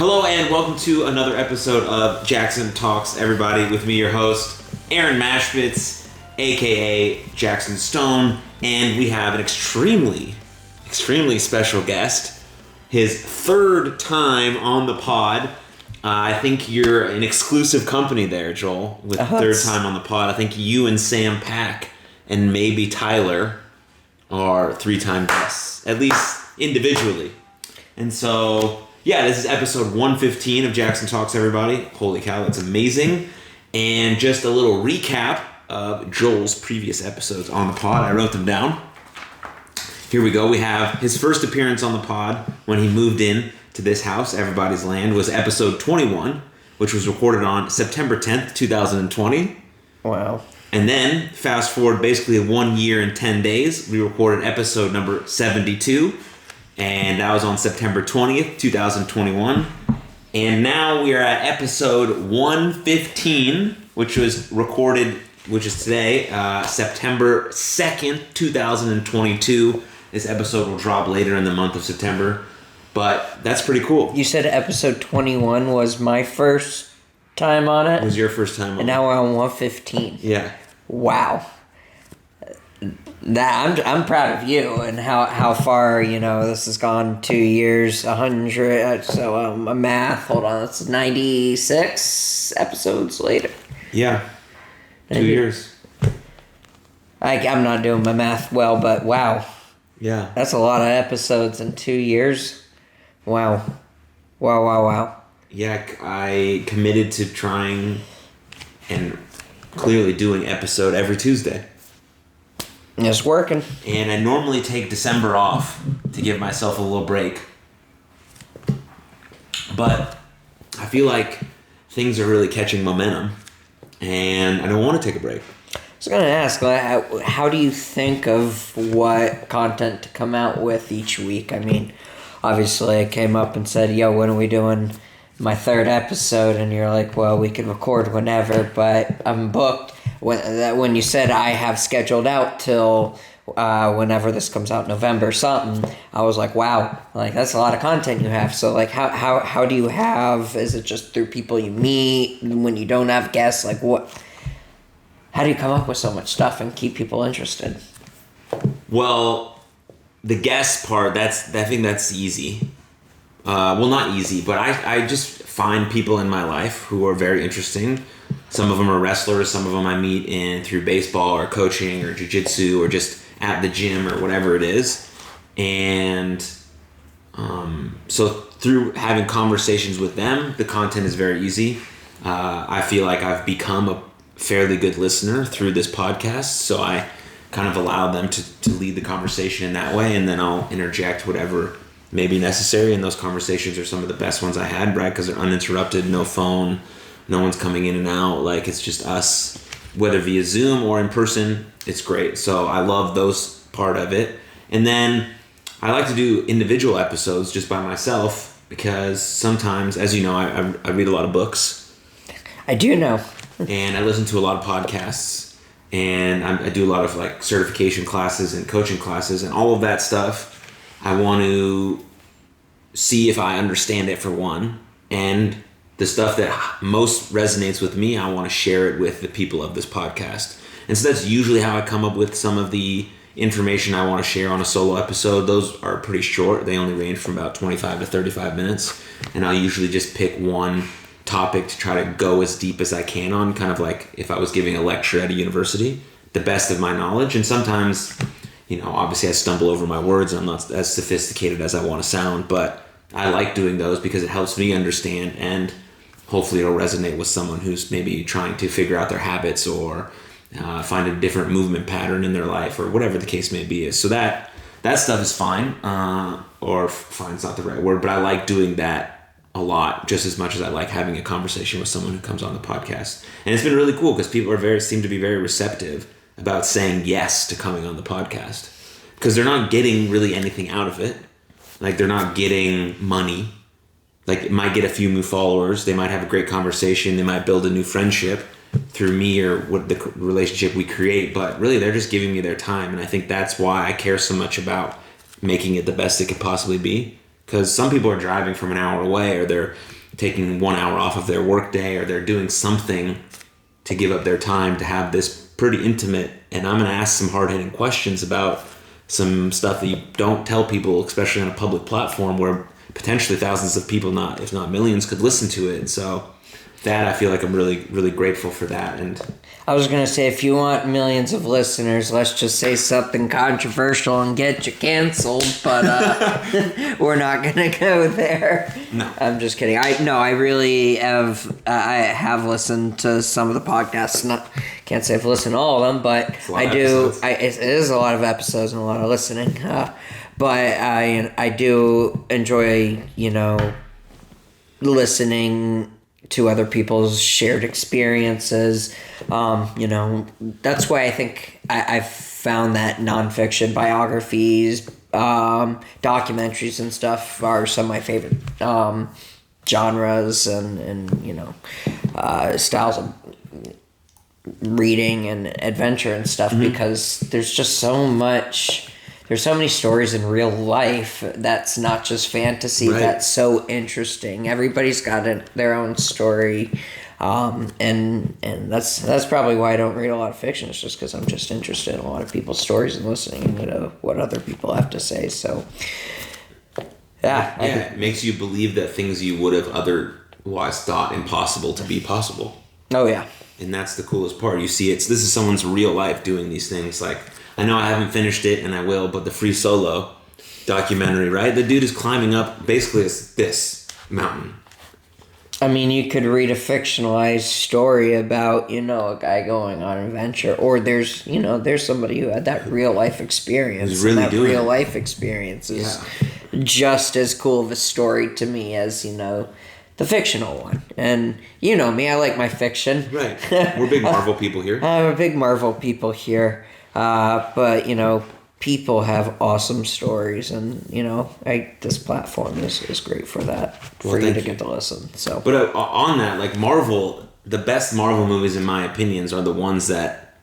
Hello and welcome to another episode of Jaxon Talks Everybody with me, your host, Aaron Mashpitz, aka Jackson Stone, and we have an extremely special guest, his third time on the pod. I think you're an exclusive company there, Joel, with third time on the pod. I think you and Sam Pack and maybe Tyler are three-time guests, at least individually. And so, yeah, this is episode 115 of Jaxon Talks Everybody. Holy cow, that's amazing. And just a little recap of Joel's previous episodes on the pod. I wrote them down. Here we go. We have his first appearance on the pod when he moved in to this house, Everybody's Land, was episode 21, which was recorded on September 10th, 2020. Wow. And then, fast forward basically 1 year and 10 days, we recorded episode number 72, and that was on September 20th, 2021. And now we are at episode 115, which was recorded, which is today, September 2nd, 2022. This episode will drop later in the month of September, but that's pretty cool. You said episode 21 was my first time on it? It was your first time on it. And now we're on 115. Yeah. Wow. I'm proud of you and how far, this has gone. 2 years, 100, so math, hold on, that's 96 episodes later. Yeah. 2 years. I'm not doing my math well, but wow. Yeah. That's a lot of episodes in 2 years. Wow. Wow. Yeah, I committed to trying and clearly doing episode every Tuesday. It's working. And I normally take December off to give myself a little break. But I feel like things are really catching momentum, and I don't want to take a break. I was going to ask, how do you think of what content to come out with each week? I mean, obviously I came up and said, yo, when are we doing my third episode? And you're like, well, we can record whenever, but I'm booked. When you said I have scheduled out till whenever this comes out, November something, I was like, wow, like that's a lot of content you have. So like how do you have, is it just through people you meet when you don't have guests? Like how do you come up with so much stuff and keep people interested? Well, the guest part, I think that's easy. Well, not easy, but I just find people in my life who are very interesting. Some of them are wrestlers, some of them I meet through baseball or coaching or jiu-jitsu or just at the gym or whatever it is. And so through having conversations with them, the content is very easy. I feel like I've become a fairly good listener through this podcast, so I kind of allow them to lead the conversation in that way, and then I'll interject whatever may be necessary, and those conversations are some of the best ones I had, right? Because they're uninterrupted, no phone, no one's coming in and out, like it's just us, whether via Zoom or in person, it's great. So I love those part of it. And then I like to do individual episodes just by myself, because sometimes, as you know, I read a lot of books. I do know. And I listen to a lot of podcasts, and I do a lot of like certification classes and coaching classes, and all of that stuff. I want to see if I understand it, for one, and the stuff that most resonates with me, I want to share it with the people of this podcast. And so that's usually how I come up with some of the information I want to share on a solo episode. Those are pretty short. They only range from about 25 to 35 minutes, and I'll usually just pick one topic to try to go as deep as I can on, kind of like if I was giving a lecture at a university, the best of my knowledge. And sometimes, obviously I stumble over my words and I'm not as sophisticated as I want to sound, but I like doing those because it helps me understand, and hopefully it'll resonate with someone who's maybe trying to figure out their habits or find a different movement pattern in their life or whatever the case may be. So that stuff is fine, or fine's not the right word, but I like doing that a lot, just as much as I like having a conversation with someone who comes on the podcast. And it's been really cool because people seem to be very receptive about saying yes to coming on the podcast, because they're not getting really anything out of it. Like, they're not getting money. Like, it might get a few new followers. They might have a great conversation. They might build a new friendship through me or what the relationship we create. But really, they're just giving me their time. And I think that's why I care so much about making it the best it could possibly be. Because some people are driving from an hour away, or they're taking 1 hour off of their workday, or they're doing something to give up their time to have this pretty intimate. And I'm going to ask some hard-hitting questions about some stuff that you don't tell people, especially on a public platform where potentially thousands of people, if not millions, could listen to it. And so that, I feel like I'm really, really grateful for that. And I was going to say, if you want millions of listeners, let's just say something controversial and get you canceled, but we're not going to go there. No. I'm just kidding. I really have, I have listened to some of the podcasts. Can't say I've listened to all of them, but I do. It is a lot of episodes and a lot of listening. But I do enjoy, listening to other people's shared experiences. That's why I think I've found that nonfiction biographies, documentaries and stuff are some of my favorite genres and styles of reading and adventure and stuff, because there's just so much. There's so many stories in real life that's not just fantasy. Right. That's so interesting. Everybody's got their own story, and that's probably why I don't read a lot of fiction. It's just because I'm just interested in a lot of people's stories and listening to what other people have to say. So, it makes you believe that things you would have otherwise thought impossible to be possible. Oh yeah, and that's the coolest part. You see, this is someone's real life doing these things. Like, I know I haven't finished it, and I will, but the Free Solo documentary, right? The dude is climbing up basically this mountain. I mean, you could read a fictionalized story about, a guy going on an adventure, or there's somebody who had that real life experience. Who's really doing real it. life experience is just as cool of a story to me as, the fictional one. And you know me, I like my fiction. Right. We're big Marvel people here. I'm a big Marvel people here. But people have awesome stories, and this platform is great for that, for you to get to listen. So, but on that, like Marvel, the best Marvel movies, in my opinions, are the ones that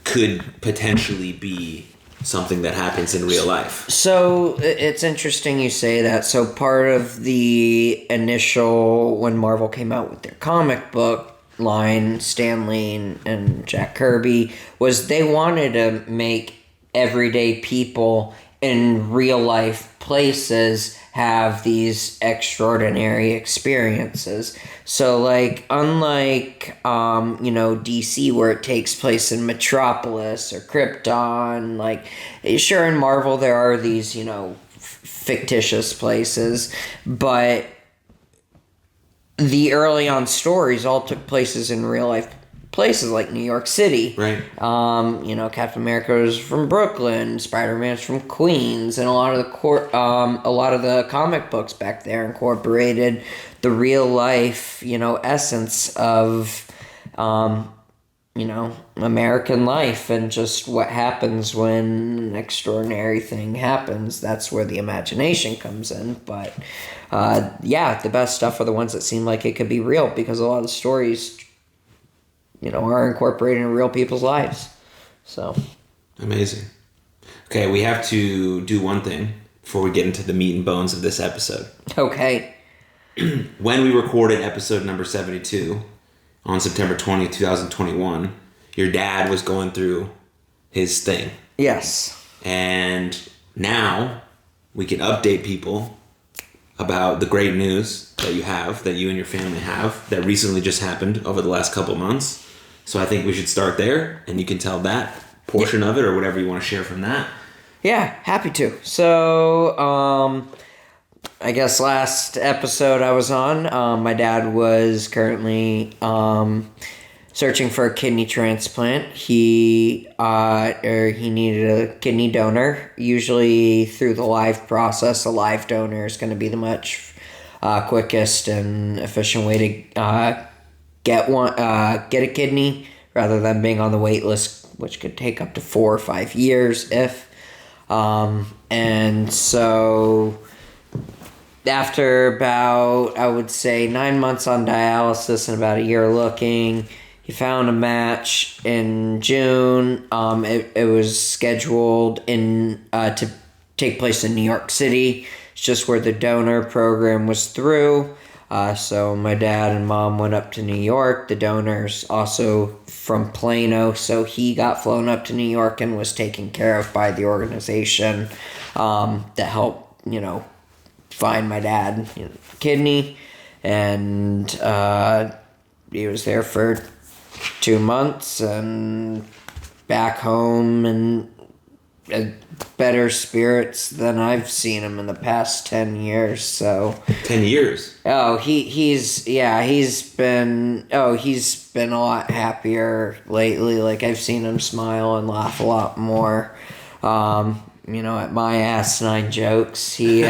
could potentially be something that happens in real life. So it's interesting you say that. So part of the initial, when Marvel came out with their comic book line, Stan Lee and Jack Kirby, was they wanted to make everyday people in real life places have these extraordinary experiences. So like, unlike DC, where it takes place in Metropolis or Krypton, like, sure, in Marvel there are these fictitious places, but the early on stories all took places in real life places like New York City. Right. Captain America was from Brooklyn, Spider-Man's from Queens, and a lot of the comic books back there incorporated the real life, essence of American life and just what happens when an extraordinary thing happens. That's where the imagination comes in. But the best stuff are the ones that seem like it could be real, because a lot of the stories, are incorporated in real people's lives. So amazing. Okay, we have to do one thing before we get into the meat and bones of this episode. Okay. When we recorded episode number 72 on September 20th, 2021, your dad was going through his thing. Yes. And now we can update people about the great news that you and your family have, that recently just happened over the last couple months. So I think we should start there, and you can tell that portion of it or whatever you want to share from that. Yeah, happy to. So, I guess last episode I was on, my dad was currently searching for a kidney transplant. He needed a kidney donor. Usually through the live process, a live donor is going to be the much quickest and efficient way to get a kidney, rather than being on the wait list, which could take up to 4 or 5 years and so after about, I would say, 9 months on dialysis and about a year looking, he found a match in June. It was scheduled to take place in New York City. It's just where the donor program was through. So my dad and mom went up to New York. The donor's also from Plano, so he got flown up to New York and was taken care of by the organization that helped, find my dad kidney. And he was there for 2 months and back home and better spirits than I've seen him in the past 10 years. So 10 years. Oh, he's been a lot happier lately. Like, I've seen him smile and laugh a lot more. At my asinine jokes. He's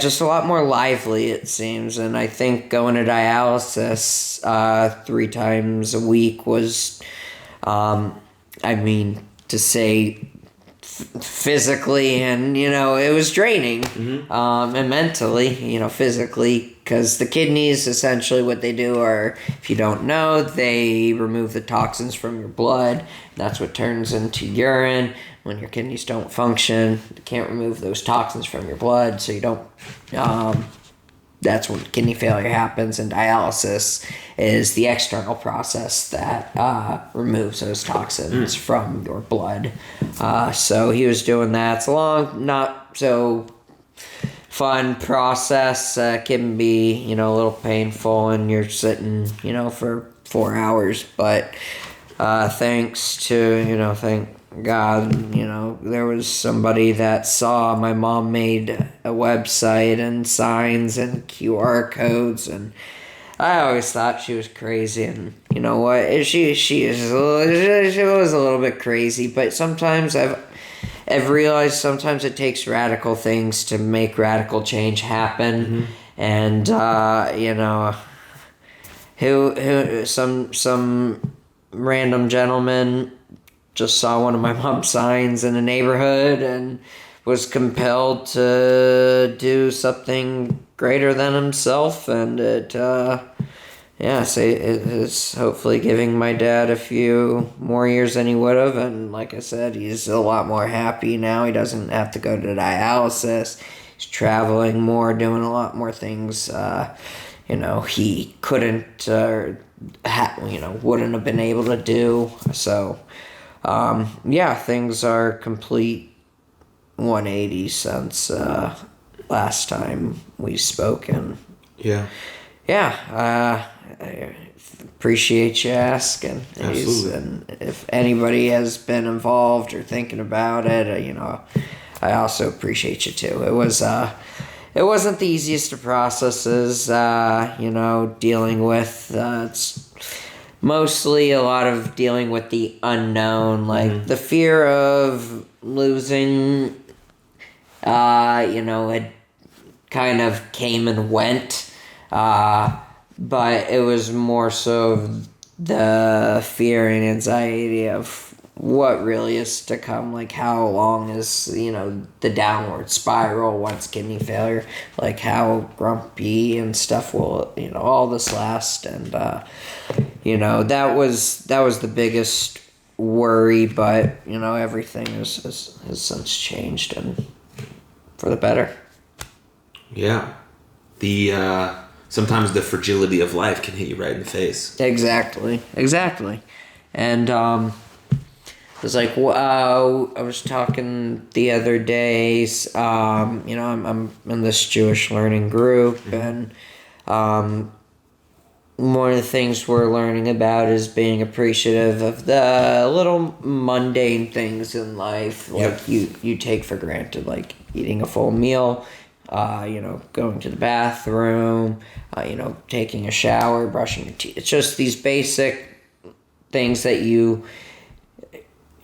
just a lot more lively, it seems. And I think going to dialysis 3 times a week was, to say physically and, it was draining. And mentally, physically, because the kidneys, essentially what they do are, if you don't know, they remove the toxins from your blood. That's what turns into urine. When your kidneys don't function, you can't remove those toxins from your blood, so you don't, that's when kidney failure happens, and dialysis is the external process that removes those toxins from your blood. So he was doing that. It's a long, not so fun process. Can be, a little painful, and you're sitting, for 4 hours. But thanks to, thank God, there was somebody that saw my mom made a website and signs and QR codes, and I always thought she was crazy, and you know what, she was a little bit crazy, but sometimes I've realized sometimes it takes radical things to make radical change happen, and some random gentleman just saw one of my mom's signs in a neighborhood and was compelled to do something greater than himself, and it is hopefully giving my dad a few more years than he would have, and like I said, he's a lot more happy now. He doesn't have to go to dialysis. He's traveling more, doing a lot more things he couldn't wouldn't have been able to do. So things are complete 180 since last time we spoke, and I appreciate you asking. Absolutely. And if anybody has been involved or thinking about it, I also appreciate you too. It wasn't the easiest of processes, dealing with, it's mostly a lot of dealing with the unknown, like the fear of losing, it kind of came and went, but it was more so the fear and anxiety of what really is to come, like how long is, the downward spiral once kidney failure, like how grumpy and stuff will, all this last, and, that was the biggest worry, but, everything has since changed, and for the better. Yeah. Sometimes the fragility of life can hit you right in the face. Exactly. And, it's like, I was talking the other days, I'm in this Jewish learning group, and one of the things we're learning about is being appreciative of the little mundane things in life, like you take for granted, like eating a full meal, going to the bathroom, taking a shower, brushing your teeth. It's just these basic things that you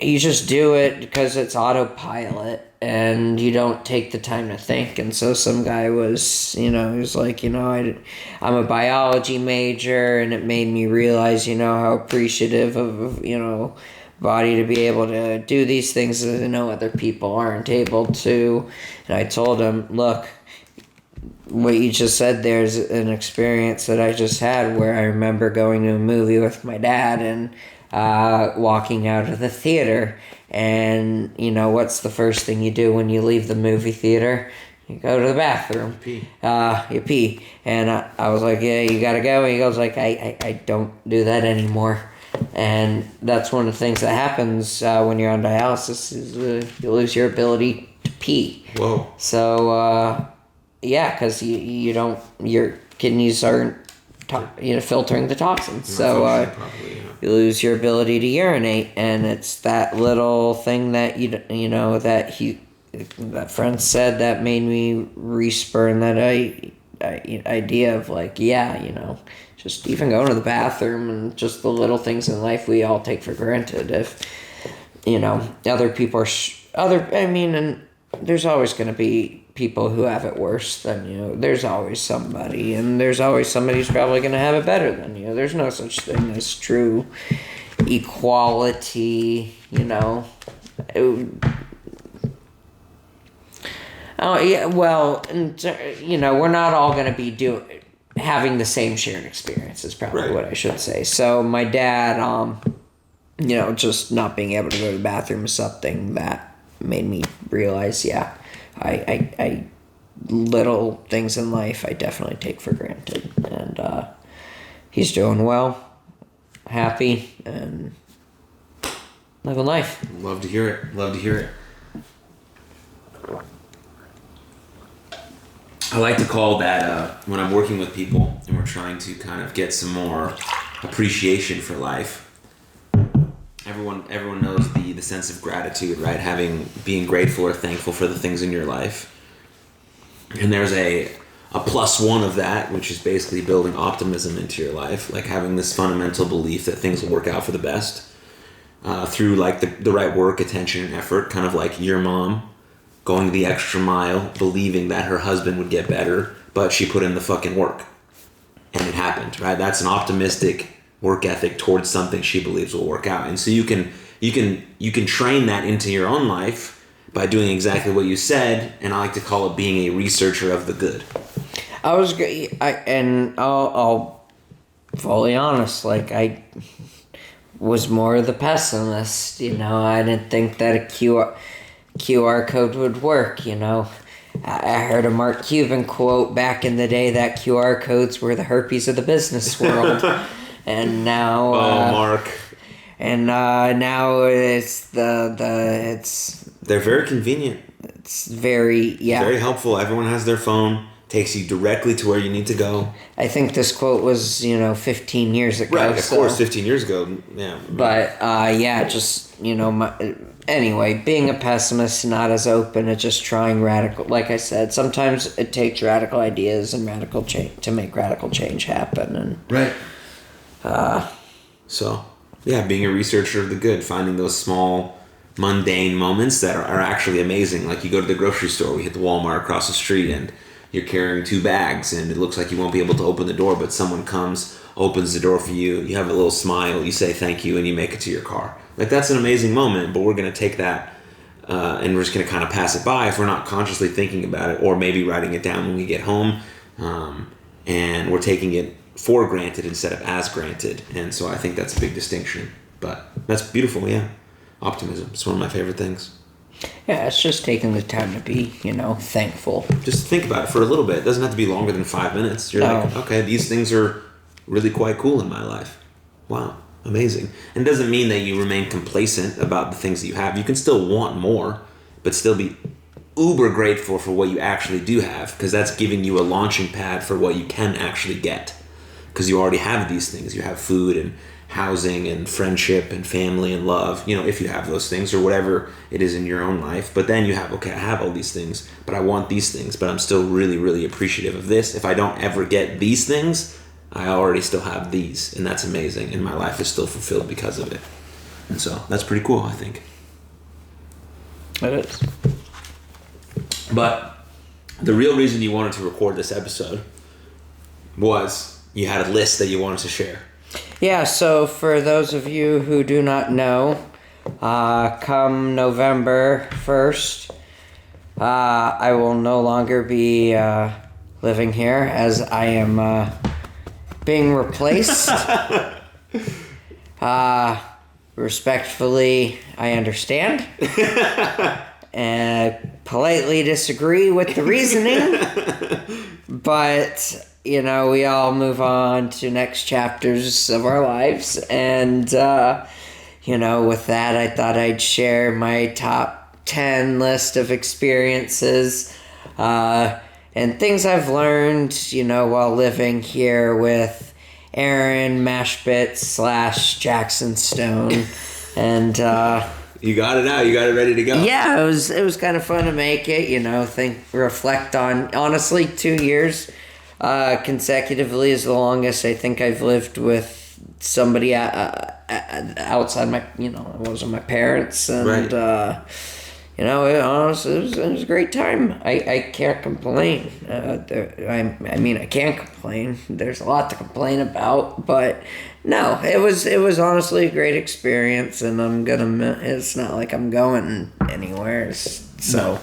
just do it because it's autopilot and you don't take the time to think. And so some guy was, he was like, I'm a biology major, and it made me realize, how appreciative of, body to be able to do these things that, other people aren't able to. And I told him, look, what you just said there is an experience that I just had where I remember going to a movie with my dad, and walking out of the theater. And, what's the first thing you do when you leave the movie theater? You go to the bathroom. Pee. You pee. And I was like, yeah, you gotta go. And he goes like, I don't do that anymore. And that's one of the things that happens when you're on dialysis is you lose your ability to pee. Whoa. So, because your kidneys aren't filtering the toxins. So you lose your ability to urinate, and it's that little thing that that friend said that made me respurn that idea of like, just even going to the bathroom and just the little things in life we all take for granted. If other people are and there's always going to be people who have it worse than you. There's always somebody, and there's always somebody who's probably going to have it better than you. There's no such thing as true equality, Oh, yeah, well, we're not all going to be having the same shared experience is probably right. What I should say. So my dad, just not being able to go to the bathroom is something that made me realize, I little things in life I definitely take for granted. And he's doing well, happy, and living life. Love to hear it. I like to call that when I'm working with people and we're trying to kind of get some more appreciation for life. Everyone knows the sense of gratitude, right? Being grateful or thankful for the things in your life. And there's a +1 of that, which is basically building optimism into your life, like having this fundamental belief that things will work out for the best through like the right work, attention, and effort, kind of like your mom going the extra mile, believing that her husband would get better, but she put in the fucking work. And it happened, right? That's an optimistic work ethic towards something she believes will work out. And so you can train that into your own life by doing exactly what you said, and I like to call it being a researcher of the good. I'll fully honest, like I was more the pessimist, I didn't think that a QR code would work, I heard a Mark Cuban quote back in the day that QR codes were the herpes of the business world. And now Mark. And now it's they're very convenient. It's very very helpful. Everyone has their phone. Takes you directly to where you need to go. I think this quote was 15 years ago. Right, of course, 15 years ago. Yeah. But anyway, being a pessimist, not as open to just trying radical. Like I said, sometimes it takes radical ideas and radical change to make radical change happen. And right. Being a researcher of the good, finding those small, mundane moments that are actually amazing. Like you go to the grocery store, we hit the Walmart across the street, and you're carrying 2 bags, and it looks like you won't be able to open the door, but someone comes, opens the door for you, you have a little smile, you say thank you, and you make it to your car. Like, that's an amazing moment, but we're going to take that and we're just going to kind of pass it by if we're not consciously thinking about it, or maybe writing it down when we get home, and we're taking it for granted instead of as granted. And so I think that's a big distinction. But that's beautiful, yeah. Optimism. It's one of my favorite things. Yeah, it's just taking the time to be, thankful. Just think about it for a little bit. It doesn't have to be longer than 5 minutes. You're like, okay, these things are really quite cool in my life. Wow, amazing. And it doesn't mean that you remain complacent about the things that you have. You can still want more, but still be uber grateful for what you actually do have, because that's giving you a launching pad for what you can actually get. Because you already have these things. You have food and housing and friendship and family and love, if you have those things, or whatever it is in your own life. But then you have, okay, I have all these things, but I want these things, but I'm still really, really appreciative of this. If I don't ever get these things, I already still have these, and that's amazing, and my life is still fulfilled because of it. And so that's pretty cool, I think. It is. But the real reason you wanted to record this episode was you had a list that you wanted to share. Yeah, so for those of you who do not know, come November 1st, I will no longer be living here, as I am being replaced. respectfully, I understand. And politely disagree with the reasoning. But, we all move on to next chapters of our lives. And, with that, I thought I'd share my top 10 list of experiences and things I've learned, while living here with Aaron Mashbit / Jackson Stone. And, you got it out. You got it ready to go. yeah, it was kind of fun to make it, reflect on, honestly, 2 years consecutively is the longest I think I've lived with somebody outside my, it wasn't my parents. And, right. honestly, it was a great time. I can't complain. I can't complain. There's a lot to complain about, but no, it was honestly a great experience, and it's not like I'm going anywhere. So, no.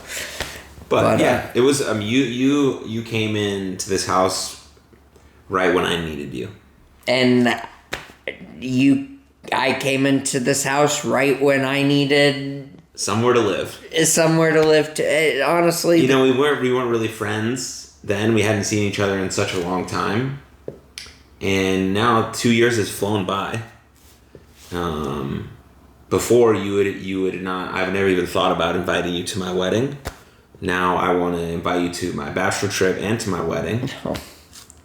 But yeah, it was. You came into this house right when I needed you, and I came into this house right when I needed somewhere to live. Honestly, we weren't really friends then. We hadn't seen each other in such a long time, and now 2 years has flown by. Before you would not. I've never even thought about inviting you to my wedding. Now I want to invite you to my bachelor trip and to my wedding. Oh.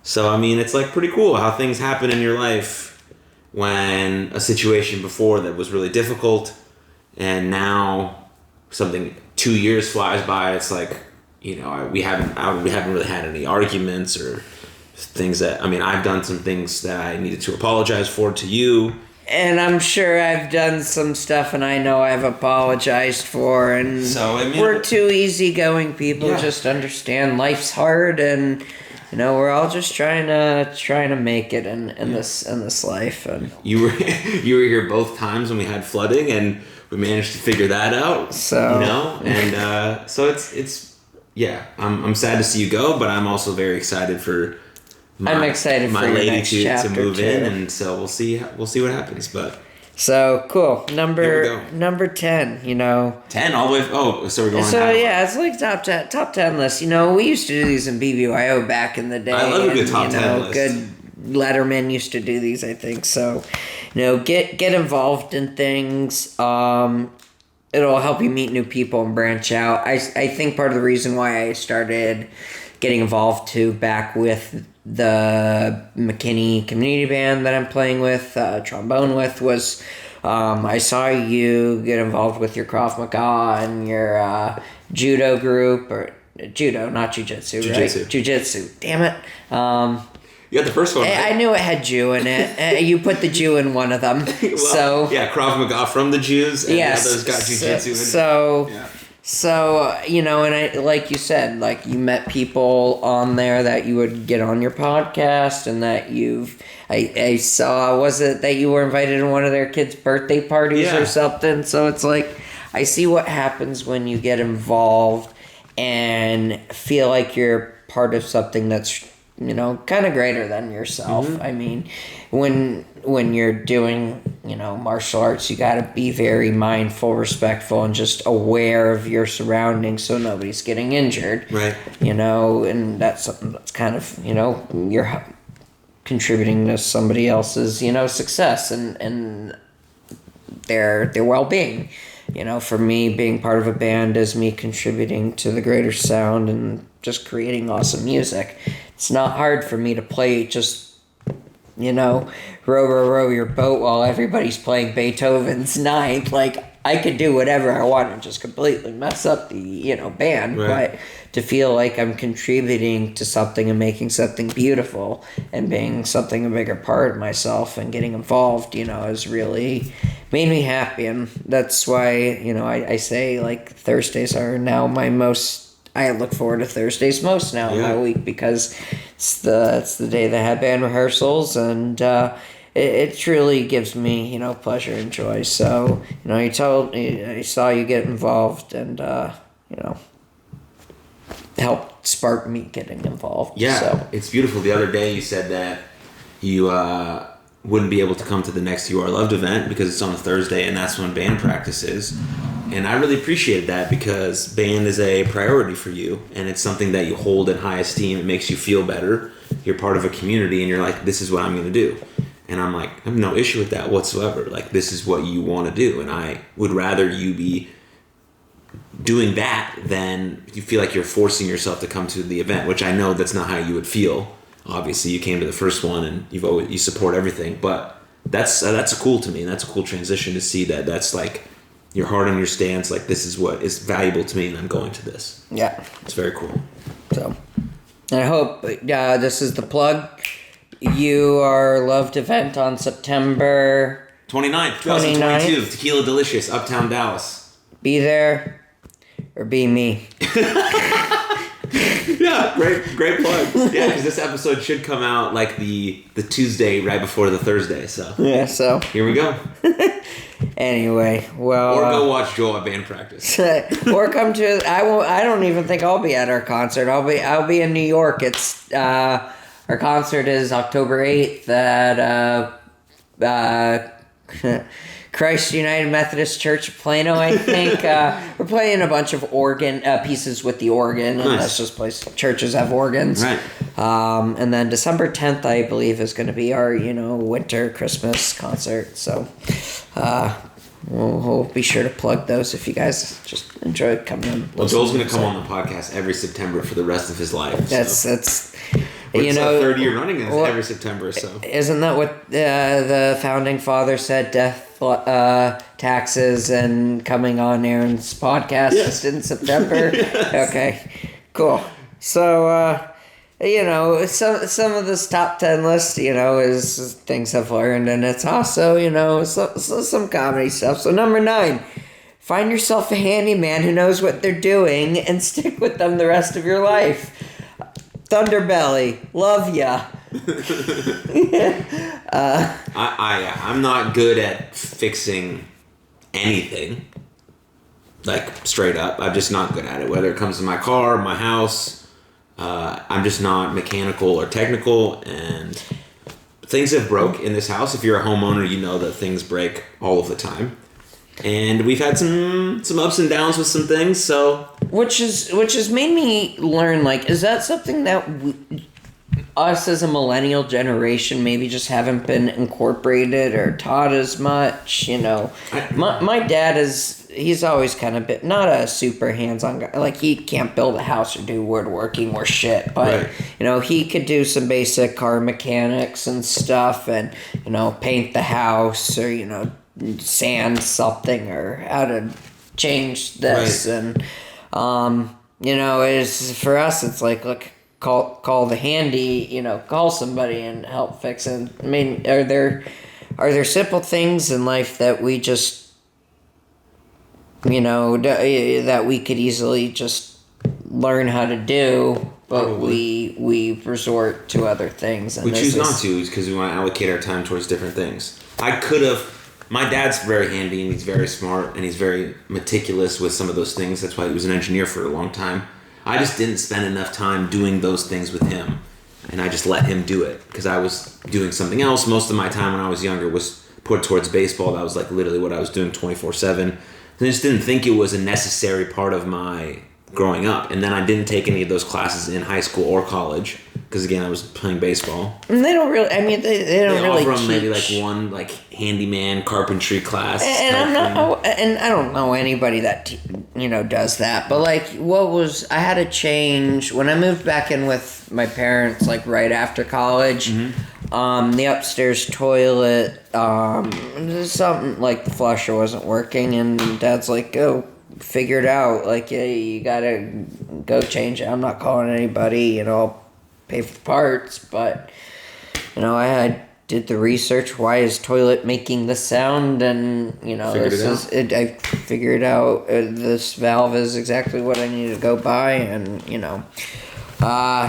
So it's like pretty cool how things happen in your life when a situation before that was really difficult, and now something 2 years flies by. It's like we haven't really had any arguments or things that I've done some things that I needed to apologize for to you. And I'm sure I've done some stuff, and I know I've apologized for. And so, we're two easygoing people. Yeah. Just understand life's hard, and we're all just trying to make it in this life. And you were here both times when we had flooding, and we managed to figure that out. So and so it's yeah. I'm sad to see you go, but I'm also very excited for. I'm excited my for your lady next to chapter move too. in, and so we'll see what happens. But so cool. Number 10. 10 all the way. Oh, so we're going. So yeah, it's like top 10 list. We used to do these in BBYO back in the day. I love a good top 10 list. Good Letterman used to do these, I think. So, get involved in things. It'll help you meet new people and branch out. I think part of the reason why I started getting involved too back with the McKinney community band that I'm playing with, trombone with, was I saw you get involved with your Krav Maga and your judo group, or judo, not jiu-jitsu, right? Jiu-jitsu. Damn it. You got the first one, right? I knew it had Jew in it. You put the Jew in one of them. Well, yeah, Krav Maga from the Jews, and yes, the others got jiu-jitsu in it. So... Yeah. So, and I, like you said, like you met people on there that you would get on your podcast, and that I saw, was it that you were invited to one of their kids' birthday parties or something? So it's like, I see what happens when you get involved and feel like you're part of something that's, kind of greater than yourself. Mm-hmm. When you're doing, martial arts, you got to be very mindful, respectful, and just aware of your surroundings so nobody's getting injured. Right. And that's something that's kind of, you're contributing to somebody else's, success and their well-being. For me, being part of a band is me contributing to the greater sound and just creating awesome music. It's not hard for me to play just, row, row, row your boat while everybody's playing Beethoven's Ninth. Like, I could do whatever I want and just completely mess up the, band. Right. But to feel like I'm contributing to something and making something beautiful and being something a bigger part of myself and getting involved, has really made me happy. And that's why, I say, like, Thursdays are now I look forward to Thursdays most now in my week, because it's the day that I have band rehearsals, and it truly gives me, pleasure and joy. So, I saw you get involved, and, helped spark me getting involved. Yeah, so. It's beautiful. The other day you said that you wouldn't be able to come to the next You Are Loved event because it's on a Thursday and that's when band practice is. And I really appreciated that because band is a priority for you and it's something that you hold in high esteem. It makes you feel better. You're part of a community and you're like, this is what I'm going to do. And I'm like, I have no issue with that whatsoever. Like, this is what you want to do. And I would rather you be doing that than you feel like you're forcing yourself to come to the event, which I know that's not how you would feel. Obviously, you came to the first one and you support everything, but that's cool to me, and that's a cool transition to see that that's like your heart on your stance. Like, this is what is valuable to me, and I'm going to this. Yeah, it's very cool. So, and I hope this is the plug. You Are Loved event on September 29th, 2022. Tequila Delicious, Uptown Dallas. Be there or be me. Yeah, great plug. Yeah, because this episode should come out like the Tuesday right before the Thursday. So yeah, so here we go. Anyway, well, or go watch Joel at band practice, or come to. I don't even think I'll be at our concert. I'll be in New York. It's our concert is October 8th at Christ United Methodist Church of Plano, I think. We're playing a bunch of organ pieces with the organ, and that's just place churches have organs. Right. And then December 10th, I believe, is going to be our winter Christmas concert. So we'll be sure to plug those if you guys just enjoy coming in. Well, Joel's going to come on the podcast every September for the rest of his life. That's it's our third year running every September. So isn't that what the founding father said? Death, taxes, and coming on Aaron's podcast in September. Yes. Okay, cool. So some of this top 10 list, is things I've learned, and it's also some comedy stuff. So number 9. Find yourself a handyman who knows what they're doing and stick with them the rest of your life. Thunderbelly, love ya. I'm not good at fixing anything. Like, straight up, I'm just not good at it. Whether it comes to my car, my house, I'm just not mechanical or technical. And things have broke in this house. If you're a homeowner, you know that things break all of the time. And we've had some ups and downs with some things, so which has made me learn, like, is that something that us as a millennial generation maybe just haven't been incorporated or taught as much? My dad he's always kind of been not a super hands-on guy. Like, he can't build a house or do woodworking or shit, but right. He could do some basic car mechanics and stuff, and paint the house, or sand something, or how to change this. Right. And is for us, it's like, look, call the handy, call somebody and help fix it. I mean, are there simple things in life that we just that we could easily just learn how to do, but probably we resort to other things, and we choose not to because we want to allocate our time towards different things. My dad's very handy, and he's very smart, and he's very meticulous with some of those things. That's why he was an engineer for a long time. I just didn't spend enough time doing those things with him, and I just let him do it because I was doing something else. Most of my time when I was younger was put towards baseball. That was like literally what I was doing 24/7. I just didn't think it was a necessary part of my growing up. And then I didn't take any of those classes in high school or college because, again, I was playing baseball. And they don't really, I mean, they don't really offer teach. Maybe like one like handyman carpentry class. And I don't know anybody that does that. But like, I had to change when I moved back in with my parents, like right after college. Mm-hmm. The upstairs toilet, something like the flusher wasn't working, and Dad's like, go figure it out. Like, yeah, you gotta go change it. I'm not calling anybody, I'll pay for the parts, but I did the research. Why is toilet making this sound? And I figured out this valve is exactly what I need to go buy, and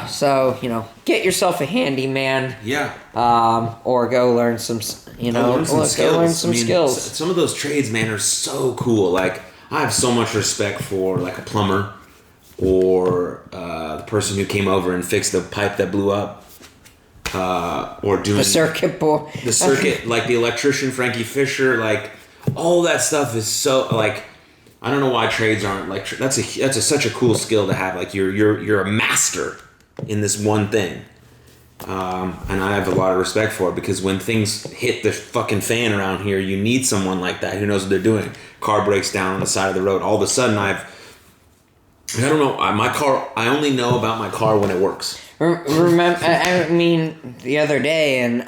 so get yourself a handyman. Yeah. Or go learn some skills. Some of those trades, man, are so cool. Like, I have so much respect for like a plumber or the person who came over and fixed the pipe that blew up. or doing the circuit board. The circuit, like the electrician, Frankie Fisher, like all that stuff is so like. I don't know why trades aren't like that's such a cool skill to have. Like you're a master in this one thing, and I have a lot of respect for it because when things hit the fucking fan around here, you need someone like that who knows what they're doing. Car breaks down on the side of the road. All of a sudden, I don't know. My car. I only know about my car when it works. Remember, I mean, the other day, and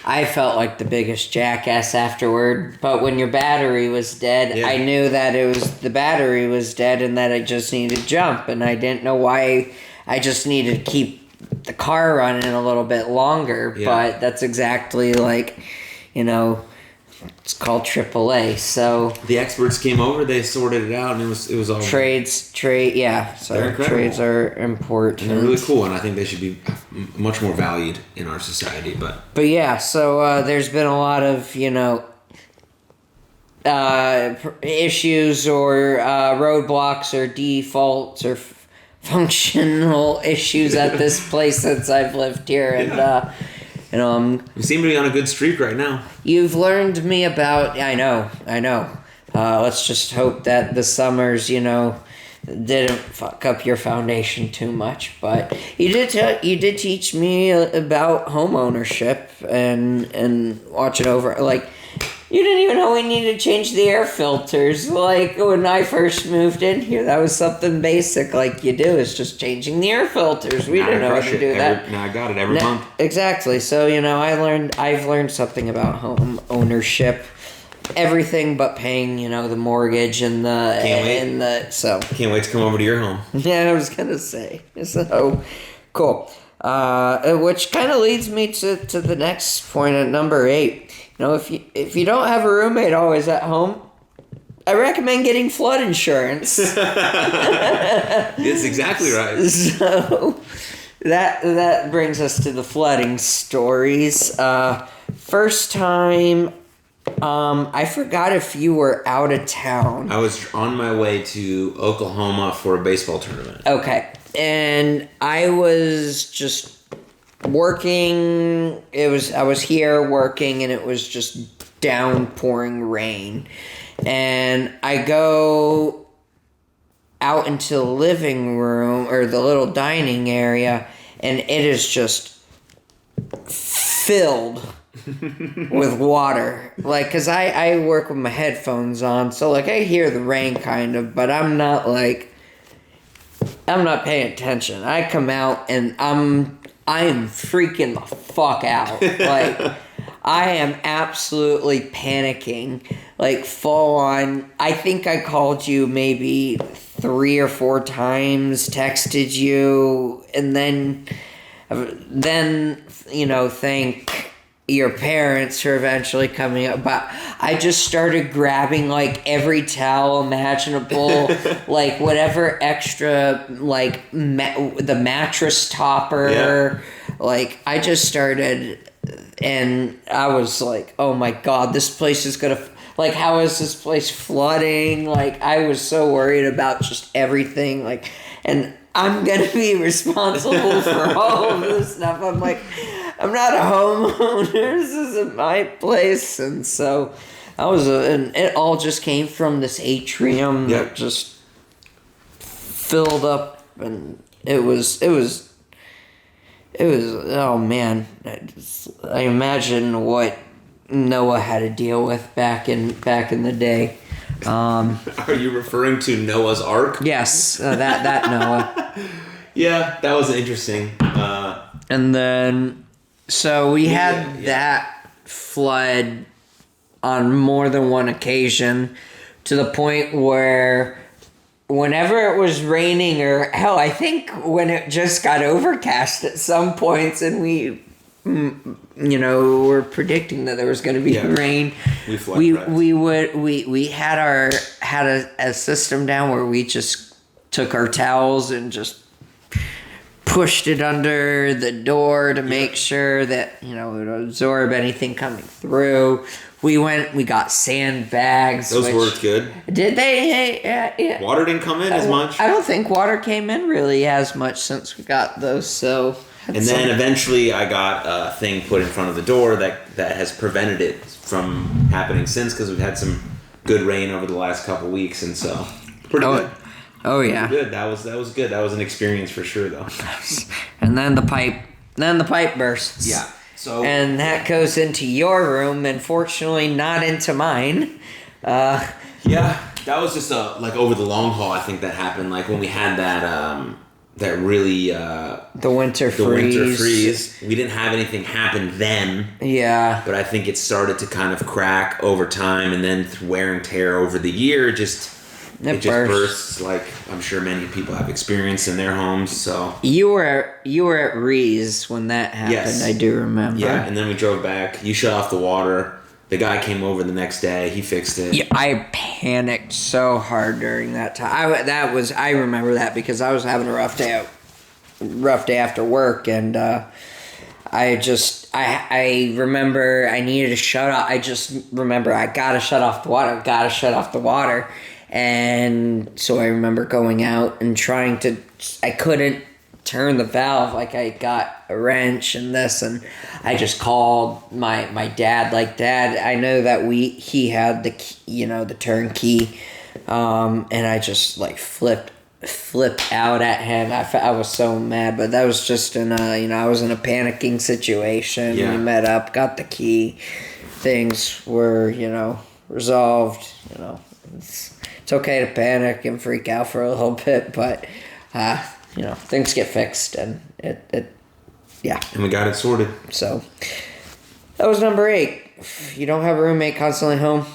I felt like the biggest jackass afterward, but when your battery was dead, I knew that the battery was dead and that I just needed to jump, and I didn't know why I just needed to keep the car running a little bit longer, but that's exactly like, it's called AAA, so... The experts came over, they sorted it out, and it was all... Trades are important. And they're really cool, and I think they should be much more valued in our society, but yeah, so there's been a lot of, issues or roadblocks or defaults or functional issues at this place since I've lived here, and... you seem to be on a good streak right now. You've learned me about... I know. Let's just hope that the summers, didn't fuck up your foundation too much. But you did teach me about home ownership and watch it over. Like, you didn't even know we needed to change the air filters. Like, when I first moved in here, that was something basic like you do. It's just changing the air filters. We didn't know how to do that. Now I got it every month. Exactly. So, I've learned something about home ownership. Everything but paying, the mortgage and Can't wait to come over to your home. Yeah, I was gonna say. So, cool. Which kind of leads me to the next point at number 8. If you don't have a roommate always at home, I recommend getting flood insurance. That's exactly right. So that brings us to the flooding stories. First time, I forgot if you were out of town. I was on my way to Oklahoma for a baseball tournament. Okay, and I was just working. I was here working, and it was just downpouring rain. And I go out into the living room or the little dining area, and it is just filled with water. Like, because I work with my headphones on, so like I hear the rain kind of, but I'm not paying attention. I come out and I am freaking the fuck out. Like, I am absolutely panicking. Like, full on. I think I called you maybe 3 or 4 times, texted you, and then thank your parents for eventually coming up. But I just started grabbing, like, every towel imaginable, like, whatever extra, like, the mattress topper. Yeah. Like, I just started, and I was like, oh my God, this place is gonna, like, how is this place flooding? Like, I was so worried about just everything, like, and I'm gonna be responsible for all of this stuff. I'm like, I'm not a homeowner. This isn't my place. And so and it all just came from this atrium that just filled up, and it was, oh man. I imagine what Noah had to deal with back in the day. Are you referring to Noah's Ark? Yes, that Noah. Yeah, that was interesting. And then, so we had that flood on more than one occasion, to the point where whenever it was raining, or hell, I think when it just got overcast at some points, and we were predicting that there was going to be rain, we had a system down where we just took our towels and just pushed it under the door to make sure that it would absorb anything coming through. We got sandbags. Those worked good. Did they? Yeah. Water didn't come in as much. I don't think water came in really as much since we got those. So And then eventually I got a thing put in front of the door that has prevented it from happening since, because we've had some good rain over the last couple weeks, and so pretty good. Oh yeah. Pretty good. That was good. That was an experience for sure, though. And then the pipe bursts. Yeah. So. And that goes into your room, and fortunately not into mine. Yeah, that was just like over the long haul. I think that happened, like when we had that really the winter freeze. We didn't have anything happen then. Yeah. But I think it started to kind of crack over time, and then through wear and tear over the year, it just bursts, like I'm sure many people have experienced in their homes. So you were at Rees when that happened. Yes. I do remember. Yeah, and then we drove back. You shut off the water. The guy came over the next day. He fixed it. Yeah, I panicked so hard during that time. I remember that because I was having a rough day after work, and I remember I needed to shut off. I just remember I gotta shut off the water. And so I remember going out and trying to. I couldn't turn the valve, like I got a wrench and this, and I just called my dad, like, Dad, I know that he had the key, the turn key, and I just like flipped out at him. I was so mad, but that was just I was in a panicking situation. Yeah. We met up, got the key, things were resolved. It's okay to panic and freak out for a little bit, but things get fixed, and it And we got it sorted. So that was number 8. If you don't have a roommate constantly home,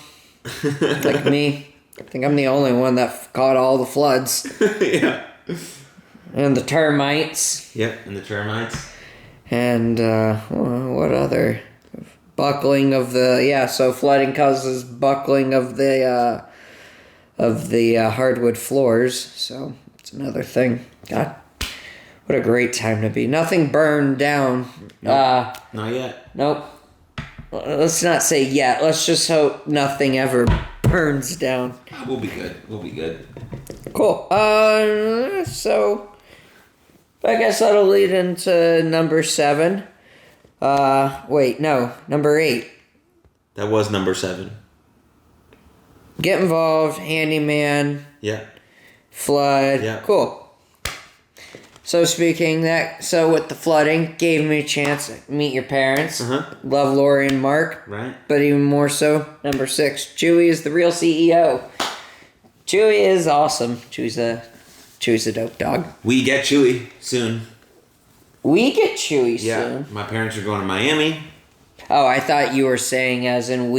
like me, I think I'm the only one that caught all the floods. Yeah. And the termites. Yep, and the termites. And what other? Buckling of the so flooding causes buckling of the hardwood floors. So it's another thing. God, what a great time to be. Nothing burned down. Nope. Not yet. Nope. Let's not say yet. Let's just hope nothing ever burns down. We'll be good. Cool. So I guess that'll lead into number 7. Number 8. That was number 7. Get involved, handyman. Yeah. Flood. Yeah. Cool. So with the flooding, gave me a chance to meet your parents. Uh-huh. Love Lori and Mark. Right. But even more so, number 6, Chewy is the real CEO. Chewy is awesome. Chewy's a dope dog. We get Chewy soon. We get Chewy Yeah. soon. My parents are going to Miami. Oh, I thought you were saying as in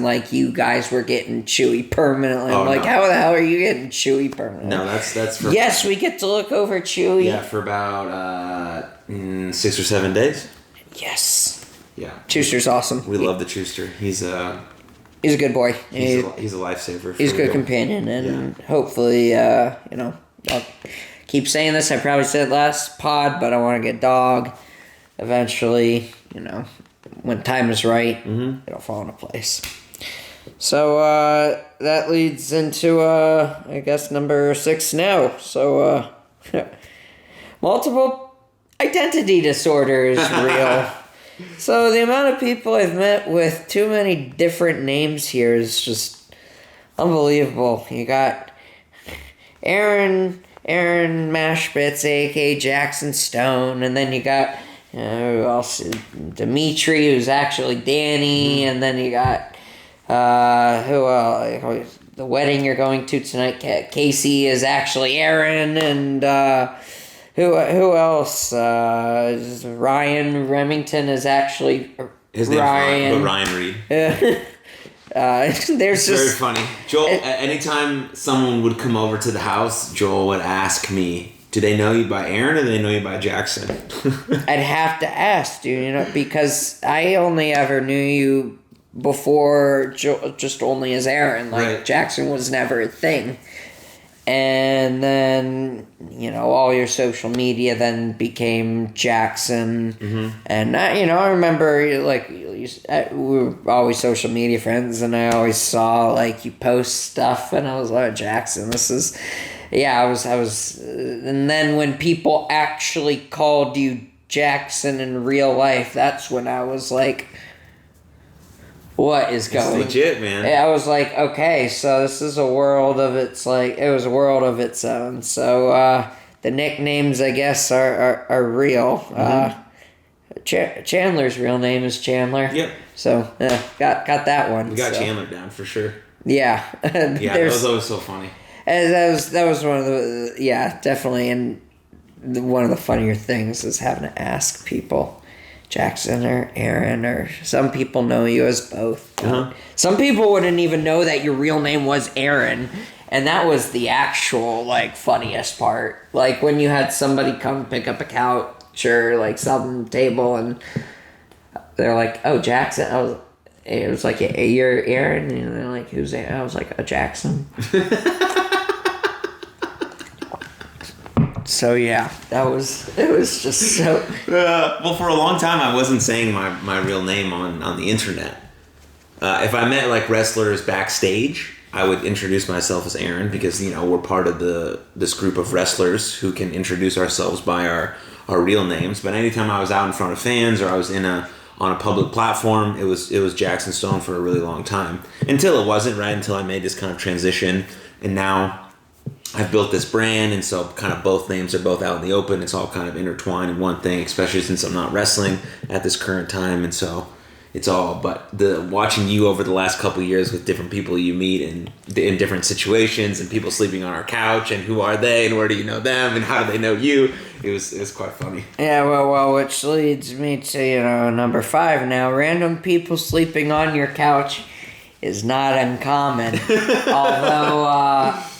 like you guys were getting Chewy permanently. I'm like, no. How the hell are you getting Chewy permanently? No, that's for... Yes, we get to look over Chewy. Yeah, for about 6 or 7 days. Yes. Yeah. Chooster's awesome. We love the Chooster. He's a good boy. He's a lifesaver. He's a good companion, and hopefully, I'll keep saying this. I probably said it last pod, but I want to get a dog eventually. When time is right, it'll fall into place. So that leads into I guess number 6 now. So multiple identity disorder is real. So the amount of people I've met with too many different names here is just unbelievable. You got Aaron Mashbitz, a.k.a. Jackson Stone, and then you got who else? Dimitri, who's actually Danny, and then you got who else? The wedding you're going to tonight, Casey is actually Aaron, and who else? Ryan Remington is actually his name's Ryan, but Ryan Reed. There's very funny. Joel, anytime someone would come over to the house, Joel would ask me, do they know you by Aaron or do they know you by Jackson? I'd have to ask, dude, because I only ever knew you before just only as Aaron. Right. Jackson was never a thing. And then, all your social media then became Jackson. Mm-hmm. And, I remember, we were always social media friends, and I always saw, you post stuff, and I was like, Jackson, this is... Yeah, I was... And then when people actually called you Jaxon in real life, that's when I was like, what is going? It's legit, man. I was like, okay, so this is a world of its like, it was a world of its own. So the nicknames, I guess, are real. Mm-hmm. Chandler's real name is Chandler. Yep. So got that one. We got Chandler down for sure. Yeah. Yeah, that was always so funny. That was one of the definitely, and one of the funnier things is having to ask people, Jaxon or Aaron, or some people know you as both. Uh-huh. Some people wouldn't even know that your real name was Aaron, and that was the actual like funniest part. Like when you had somebody come pick up a couch or like some table, and they're like, "Oh, Jaxon." It was like, "You're Aaron," and they're like, "Who's Aaron?" I was like, "A Jaxon." So yeah, it was just so. Well, for a long time, I wasn't saying my real name on the internet. If I met like wrestlers backstage, I would introduce myself as Aaron because we're part of this group of wrestlers who can introduce ourselves by our real names. But anytime I was out in front of fans or I was on a public platform, it was Jaxon Stone for a really long time until it wasn't, right? Until I made this kind of transition, and now I've built this brand, and so kind of both names are both out in the open. It's all kind of intertwined in one thing, especially since I'm not wrestling at this current time, and so it's all. But watching you over the last couple of years with different people you meet in different situations, and people sleeping on our couch, and who are they, and where do you know them, and how do they know you? It was quite funny. Yeah, well, which leads me to number 5 now. Random people sleeping on your couch is not uncommon. Although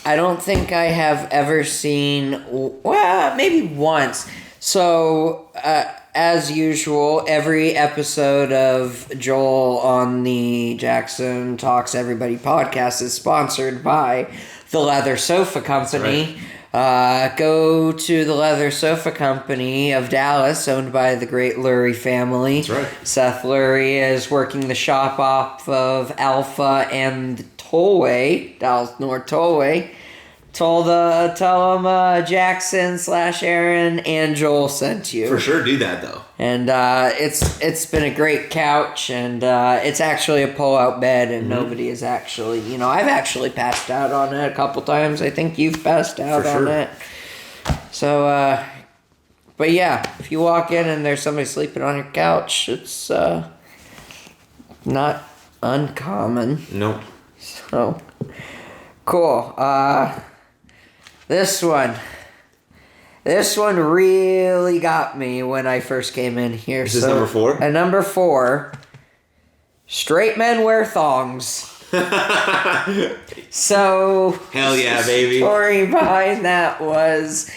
I don't think I have ever seen, well, maybe once. So, as usual, every episode of Joel on the Jaxon Talks Everybody podcast is sponsored by the Leather Sofa Company. Right. Go to the Leather Sofa Company of Dallas, owned by the great Lurie family. That's right. Seth Lurie is working the shop off of Alpha and Tollway, Dallas North Tollway. Tell them Jaxon/Aaron and Joel sent you. For sure, do that though. And it's been a great couch, and it's actually a pull-out bed, and nobody is actually, I've actually passed out on it a couple times. I think you've passed out on it. So, but yeah, if you walk in and there's somebody sleeping on your couch, it's not uncommon. Nope. So, cool. This one really got me when I first came in here. Is this number 4? At number 4, straight men wear thongs. So, hell yeah, baby. The story behind that was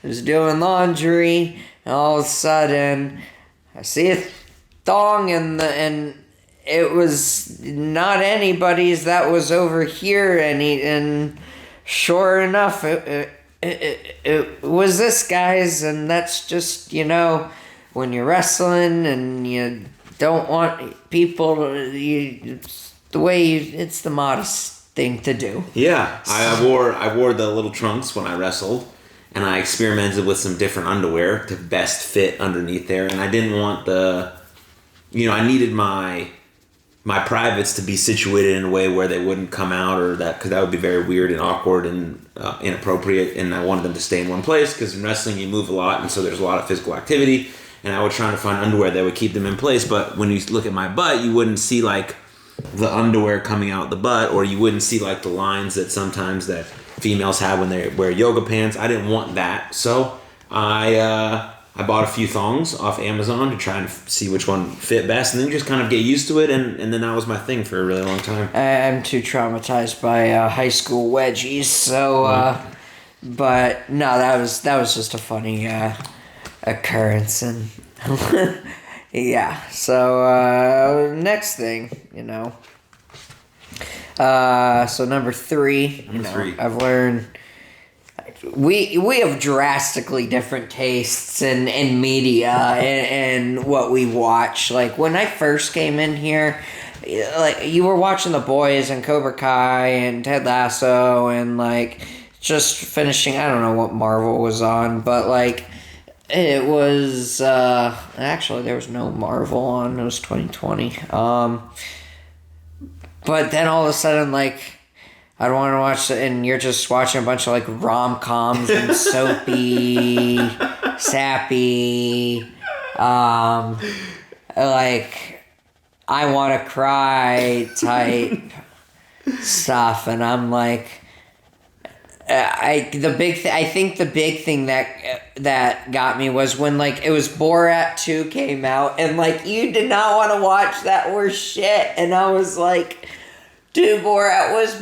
I was doing laundry, and all of a sudden I see a thong and it was not anybody's that was over here, and sure enough, it was this guy's, and that's just, when you're wrestling and you don't want people, it's the modest thing to do. Yeah, I wore the little trunks when I wrestled, and I experimented with some different underwear to best fit underneath there, and I didn't want I needed my privates to be situated in a way where they wouldn't come out, or because that would be very weird and awkward and inappropriate, and I wanted them to stay in one place because in wrestling you move a lot, and so there's a lot of physical activity, and I was trying to find underwear that would keep them in place. But when you look at my butt, you wouldn't see like the underwear coming out the butt, or you wouldn't see like the lines that sometimes that females have when they wear yoga pants. I didn't want that, so I bought a few thongs off Amazon to try and see which one fit best, and then just kind of get used to it, and then that was my thing for a really long time. I'm too traumatized by high school wedgies, so but no, that was just a funny occurrence, and yeah. So next thing, so number 3, I've learned. We have drastically different tastes in media and what we watch. Like, when I first came in here, like, you were watching The Boys and Cobra Kai and Ted Lasso and, like, just finishing, I don't know what Marvel was on, but, like, It was, actually, there was no Marvel on. It was 2020. But then all of a sudden, like, I don't want to watch it, and you're just watching a bunch of, like, rom-coms and soapy, sappy, like, I want to cry type stuff, and I'm like, I think the big thing that got me was when, like, it was Borat 2 came out, and, like, you did not want to watch that worst shit, and I was like, dude, Borat was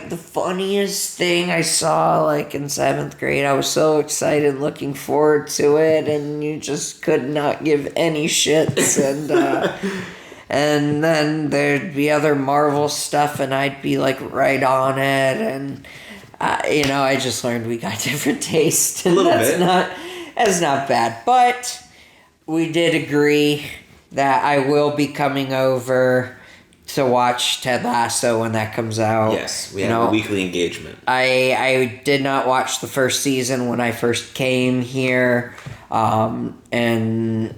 the funniest thing I saw, like, in 7th grade. I was so excited, looking forward to it, and you just could not give any shits, and then there'd be other Marvel stuff, and I'd be, like, right on it, and, I just learned we got different tastes, and that's not bad, but we did agree that I will be coming over to watch Ted Lasso when that comes out. Yes, we have a weekly engagement. I did not watch the first season when I first came here, and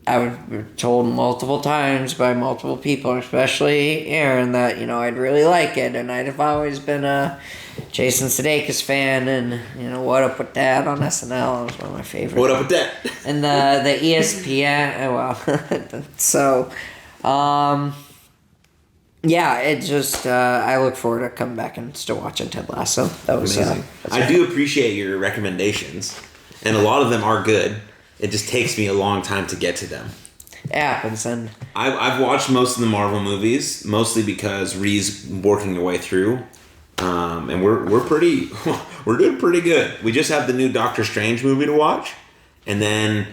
I was told multiple times by multiple people, especially Aaron, that, I'd really like it, and I've always been a Jason Sudeikis fan, and, What Up With That on SNL was one of my favorites. What Up With That? And the ESPN, so, yeah, it just, I look forward to coming back and still watching Ted Lasso. That was amazing. I do appreciate your recommendations, and a lot of them are good. It just takes me a long time to get to them. It happens, and I've watched most of the Marvel movies, mostly because Ree's working her way through, and we're doing pretty good. We just have the new Doctor Strange movie to watch, and then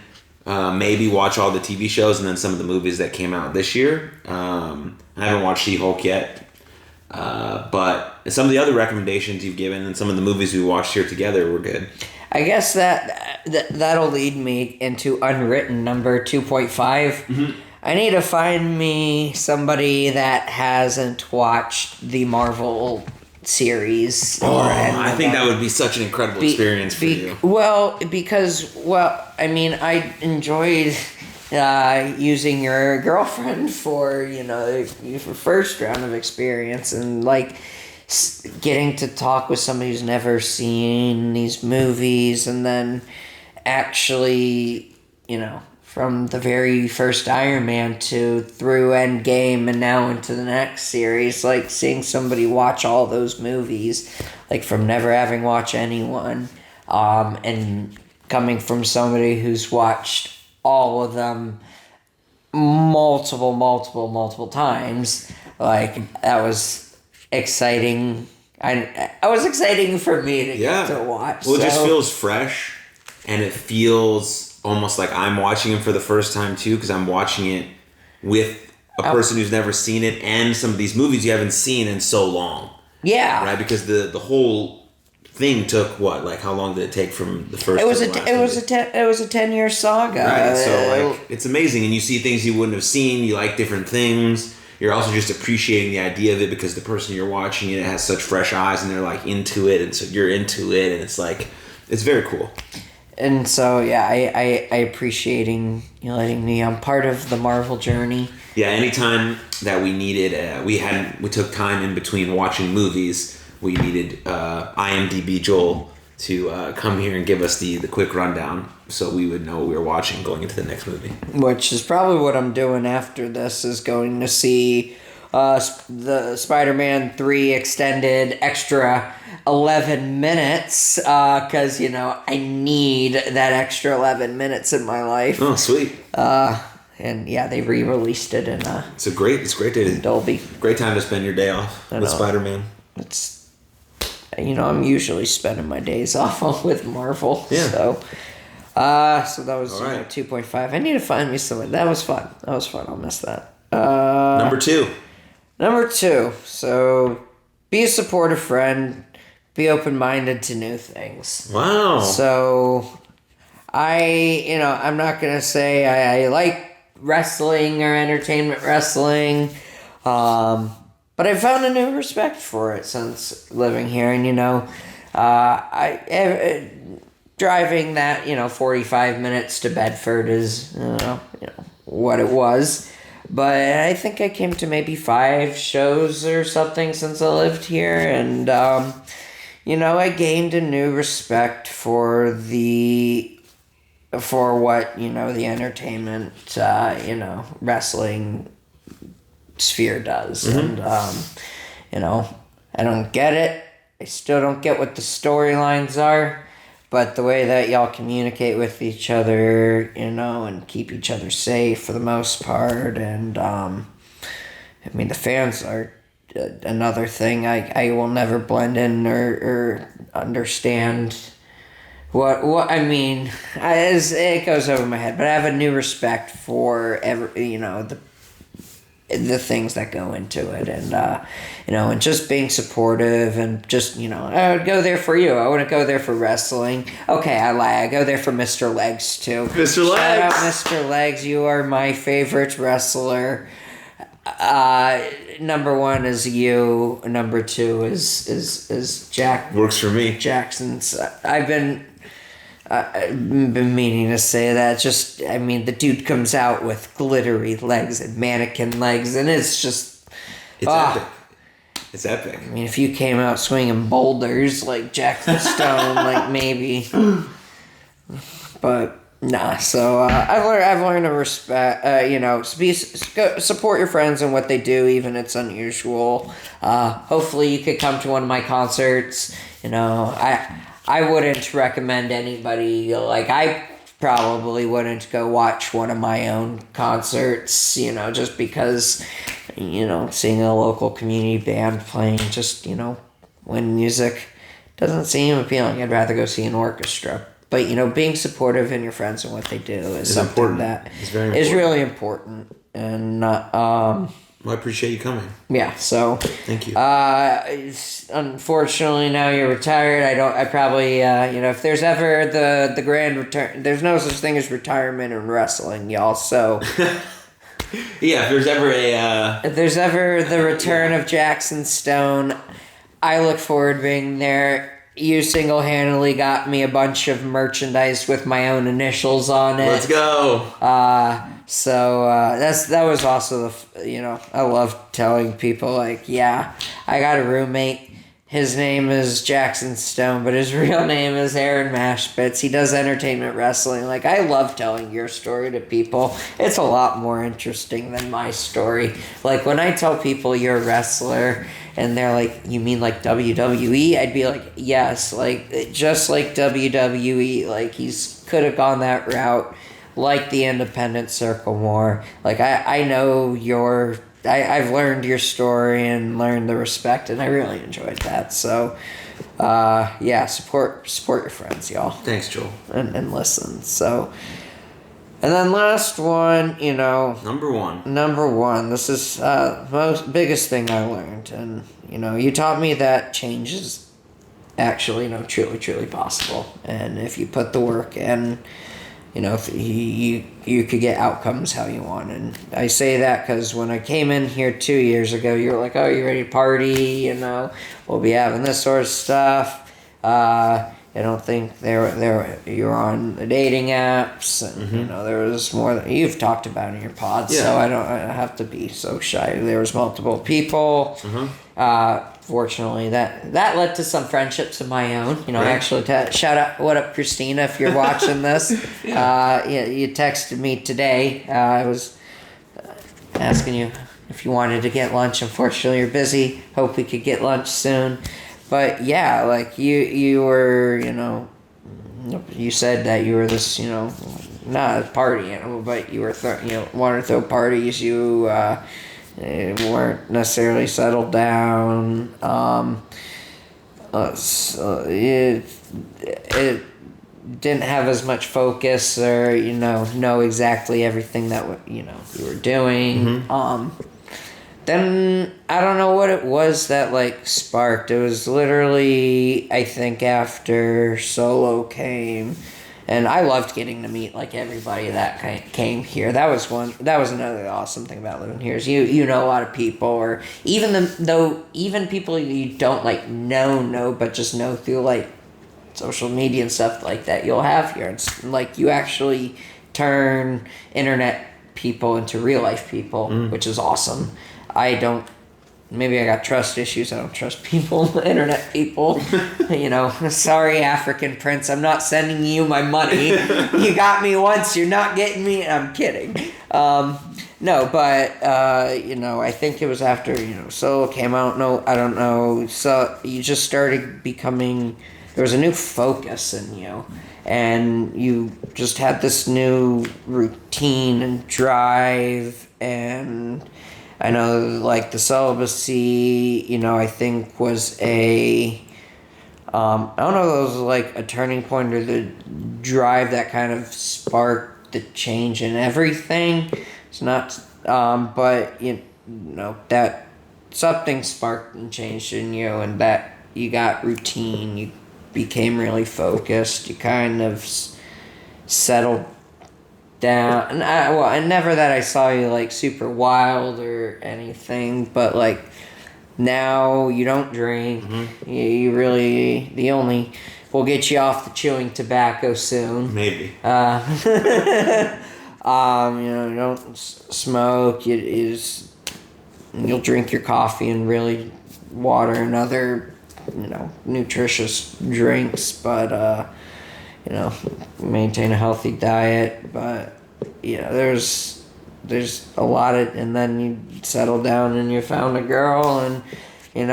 maybe watch all the TV shows and then some of the movies that came out this year. I haven't watched She-Hulk yet, but some of the other recommendations you've given and some of the movies we watched here together were good. I guess that'll lead me into Unwritten number 2.5. Mm-hmm. I need to find me somebody that hasn't watched the Marvel series. I think that would be such an incredible experience for you. Well, because, I enjoyed using your girlfriend for, your first round of experience, and, like, getting to talk with somebody who's never seen these movies, and then actually, from the very first Iron Man through Endgame and now into the next series, like, seeing somebody watch all those movies, like, from never having watched anyone, and coming from somebody who's watched all of them multiple times, like, that was exciting. I was exciting for me to get to watch. Well, it just feels fresh, and it feels almost like I'm watching it for the first time too, because I'm watching it with a person who's never seen it, and some of these movies you haven't seen in so long. Yeah, right. Because the whole thing took what? Like, how long did it take from the first? It was a 10-year saga. Right. So, like, it's amazing, and you see things you wouldn't have seen. You like different things. You're also just appreciating the idea of it because the person you're watching it has such fresh eyes, and they're, like, into it, and so you're into it, and it's like, it's very cool. And so, yeah, I appreciating letting me part of the Marvel journey. Yeah, anytime that we needed, we took time in between watching movies. We needed IMDb Joel to come here and give us the quick rundown, so we would know what we were watching going into the next movie. Which is probably what I'm doing after this, is going to see the Spider-Man 3 extended extra 11 minutes, because, I need that extra 11 minutes in my life. Oh, sweet. And yeah, they re-released it in it's great day to Dolby. Great time to spend your day off with Spider-Man. It's, I'm usually spending my days off with Marvel. Yeah. So that was 2.5. I need to find me something. That was fun. I'll miss that. Number two. So, be a supportive friend. Be open-minded to new things. Wow. So, I'm not going to say I like wrestling or entertainment wrestling, but I found a new respect for it since living here. And, driving that 45 minutes to Bedford is what it was. But I think I came to maybe 5 shows or something since I lived here, and I gained a new respect for what the entertainment wrestling sphere does. Mm-hmm. And I don't get it. I still don't get what the storylines are, but the way that y'all communicate with each other, and keep each other safe for the most part, and the fans are another thing. I will never blend in or understand what I mean. It goes over my head, but I have a new respect for the things that go into it, and just being supportive, and just I would go there for you. I wouldn't go there for wrestling. Okay, I lie. I go there for Mr. Legs too. Mr. Legs. Shout out Mr. Legs. You are my favorite wrestler. Number 1 is you. Number 2 is Jack. Works for me. Jackson's. I've been meaning to say that. Just, the dude comes out with glittery legs and mannequin legs, and it's just... It's epic. It's epic. If you came out swinging boulders like Jackson Stone, like maybe... But, nah, so I've learned to respect, support your friends and what they do, even if it's unusual. Hopefully you could come to one of my concerts. I wouldn't recommend anybody, I probably wouldn't go watch one of my own concerts, just because, seeing a local community band playing just, when music doesn't seem appealing. I'd rather go see an orchestra. But, being supportive in your friends and what they do is something important. That it's very important. Is really important. And, well, I appreciate you coming. Yeah, so... Thank you. Unfortunately, now you're retired. I probably, if there's ever the grand return... There's no such thing as retirement in wrestling, y'all, so... Yeah, if there's ever a... If there's ever the return of Jaxon Stone, I look forward to being there. You single-handedly got me a bunch of merchandise with my own initials on it. Let's go. That was also I love telling people, I got a roommate. His name is Jaxon Stone, but his real name is Aaron Mashbitz. He does entertainment wrestling. I love telling your story to people. It's a lot more interesting than my story. When I tell people you're a wrestler, and they're like, you mean WWE? I'd be like, yes, just like WWE. He's could have gone that route, like the independent circle more. I know I've learned your story and learned the respect, and I really enjoyed that. So, support your friends, y'all. Thanks, Joel. And listen. So, and then last one, Number one. This is biggest thing I learned, and you taught me that change is actually truly, truly possible, and if you put the work in. If you could get outcomes how you want. And I say that because when I came in here 2 years ago, you were like, oh, you ready to party? We'll be having this sort of stuff. I don't think you were on the dating apps. And, there was more that you've talked about in your pod, so I don't have to be so shy. There was multiple people. Fortunately, that led to some friendships of my own. Right. Actually, shout out, what up, Christina, if you're watching this. You texted me today. I was asking you if you wanted to get lunch. Unfortunately, you're busy. Hope we could get lunch soon. But you were, you said that you were this, not a party animal, but you were, wanted to throw parties. You weren't necessarily settled down. It didn't have as much focus, or know exactly everything that you were doing. Then I don't know what it was that sparked. It was literally, I think, after Solo came. And I loved getting to meet everybody that came here. That was another awesome thing about living here. Is you know a lot of people, or even people you don't know, but just know through social media and stuff like that you'll have here. It's like you actually turn internet people into real life people, which is awesome. Maybe I got trust issues. I don't trust people, internet people. Sorry, African Prince. I'm not sending you my money. You got me once. You're not getting me. I'm kidding. No, but, I think it was after, Solo came out. No, I don't know. So you just started becoming, there was a new focus in you. And you just had this new routine and drive. And I know, like, the celibacy, I think was I don't know if it was like a turning point or the drive that kind of sparked the change in everything. It's not, but, that something sparked and changed in you, and that you got routine, you became really focused, you kind of settled down. And never that I saw you, like, super wild or anything, but, like, now you don't drink. You really, we'll get you off the chewing tobacco soon. Maybe. You don't smoke. You'll drink your coffee and really water and other, nutritious drinks, but, maintain a healthy diet. But, there's a lot of, and then you settle down and you found a girl, and,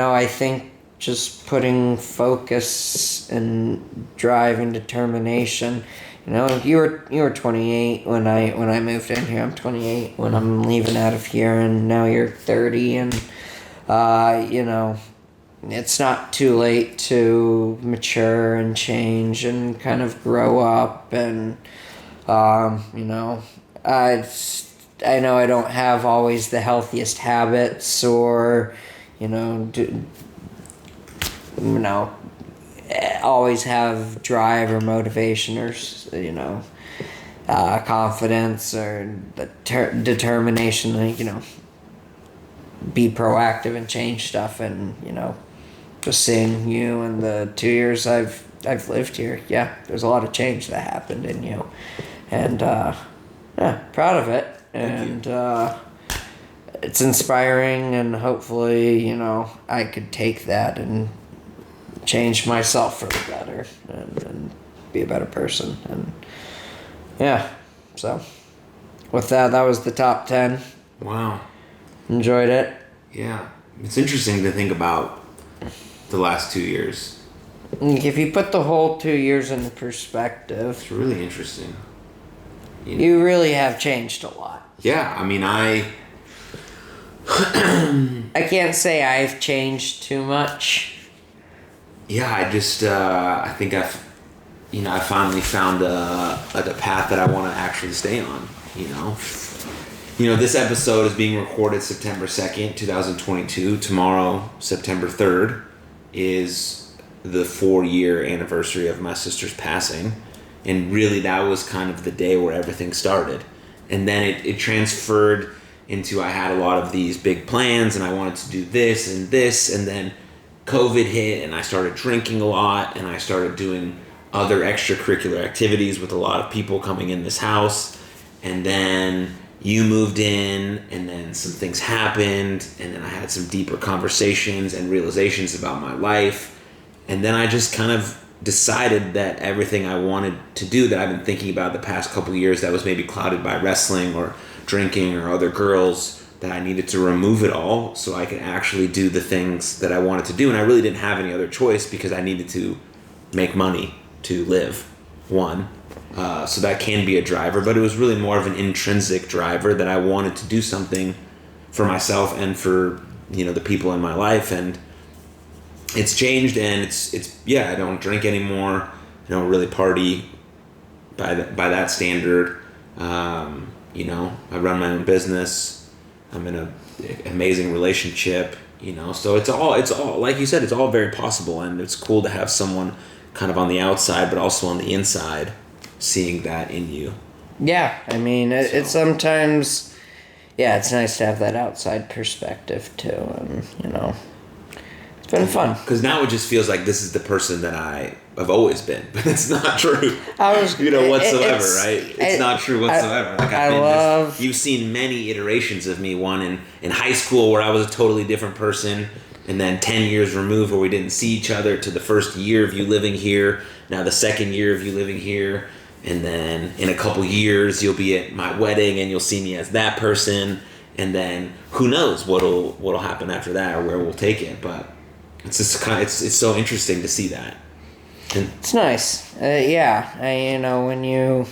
I think just putting focus and drive and determination. You were 28 when I moved in here. I'm 28 when I'm leaving out of here, and now you're 30, and it's not too late to mature and change and kind of grow up, and I know I don't have always the healthiest habits, or always have drive or motivation or confidence or the determination to be proactive and change stuff. And just seeing you in the 2 years I've lived here, there's a lot of change that happened in you, and proud of it. And it's inspiring, and hopefully I could take that and change myself for the better, and be a better person. And so with that was the top 10. Wow. Enjoyed it. Yeah, it's interesting to think about the last 2 years. If you put the whole 2 years into perspective, it's really interesting. You really have changed a lot. Yeah, I mean, I can't say I've changed too much. Yeah, I just, I think I finally found a path that I want to actually stay on, This episode is being recorded September 2nd, 2022. Tomorrow, September 3rd, is the 4-year anniversary of my sister's passing. And really, that was kind of the day where everything started. And then it transferred into, I had a lot of these big plans, and I wanted to do this, and then COVID hit, and I started drinking a lot, and I started doing other extracurricular activities with a lot of people coming in this house. And then you moved in, and then some things happened, and then I had some deeper conversations and realizations about my life. And then I just kind of decided that everything I wanted to do that I've been thinking about the past couple of years that was maybe clouded by wrestling or drinking or other girls, that I needed to remove it all so I could actually do the things that I wanted to do. And I really didn't have any other choice, because I needed to make money to live, one. So that can be a driver, but it was really more of an intrinsic driver that I wanted to do something for myself and for, the people in my life. And it's changed, and it's I don't drink anymore. I don't really party by that standard. I run my own business. I'm in an amazing relationship, so it's all, like you said, it's all very possible, and it's cool to have someone kind of on the outside, but also on the inside, seeing that in you. Yeah, I mean, it's sometimes, it's nice to have that outside perspective too, and, been fun. Because now it just feels like this is the person that I have always been, but it's not true. Whatsoever, right? It's not true whatsoever. You've seen many iterations of me. One in high school where I was a totally different person, and then 10 years removed where we didn't see each other, to the first year of you living here, now the second year of you living here, and then in a couple years you'll be at my wedding and you'll see me as that person, and then who knows what'll happen after that or where we'll take it. But it's just it's so interesting to see that. And it's nice. When you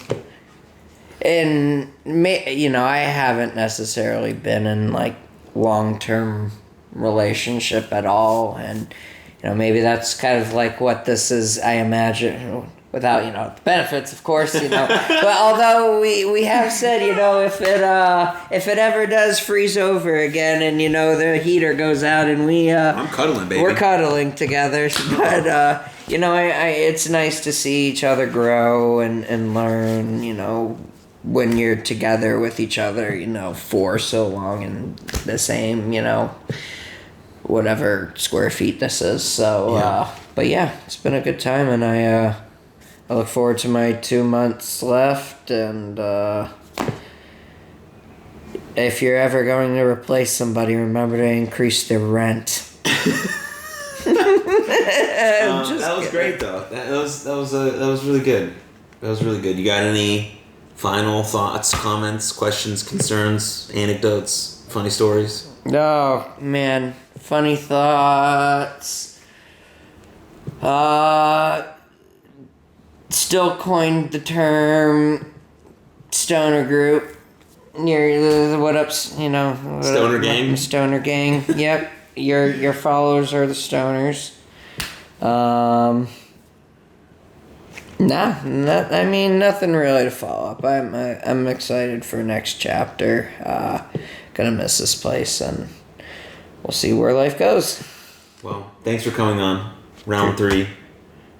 I haven't necessarily been in like long-term relationship at all, and maybe that's kind of like what this is, I imagine, without the benefits, of course, but although we have said, if it ever does freeze over again and the heater goes out and I'm cuddling, baby, we're cuddling together, but it's nice to see each other grow and learn, when you're together with each other, for so long in the same, whatever square feet this is. So, but yeah, it's been a good time, and I look forward to my 2 months left, and if you're ever going to replace somebody, remember to increase their rent. That was great, though. That was really good. That was really good. You got any final thoughts, comments, questions, concerns, anecdotes, funny stories? Oh, man. Funny thoughts. Still coined the term stoner group. What up, Stoner gang? Stoner gang, yep. Your followers are the stoners. Nothing really to follow up. I'm excited for next chapter. Gonna miss this place, and we'll see where life goes. Well, thanks for coming on. Round 3.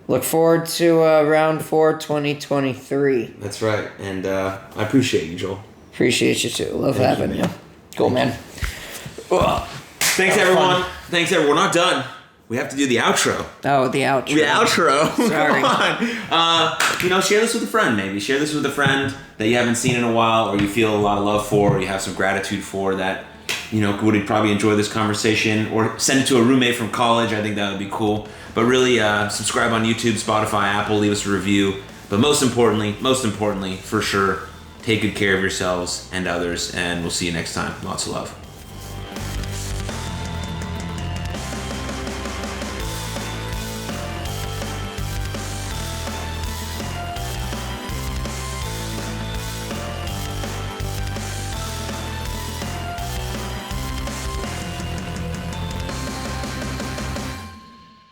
Look forward to round 4, 2023. That's right, and I appreciate you, Joel. Appreciate you too. Love having you. Cool, man. Thanks, everyone. Thanks, everyone. We're not done. We have to do the outro. Oh, the outro. The outro. Sorry. Come on. Share this with a friend, maybe. Share this with a friend that you haven't seen in a while, or you feel a lot of love for, or you have some gratitude for, that, would probably enjoy this conversation, or send it to a roommate from college. I think that would be cool. But really, subscribe on YouTube, Spotify, Apple, leave us a review. But most importantly, for sure, take good care of yourselves and others, and we'll see you next time. Lots of love.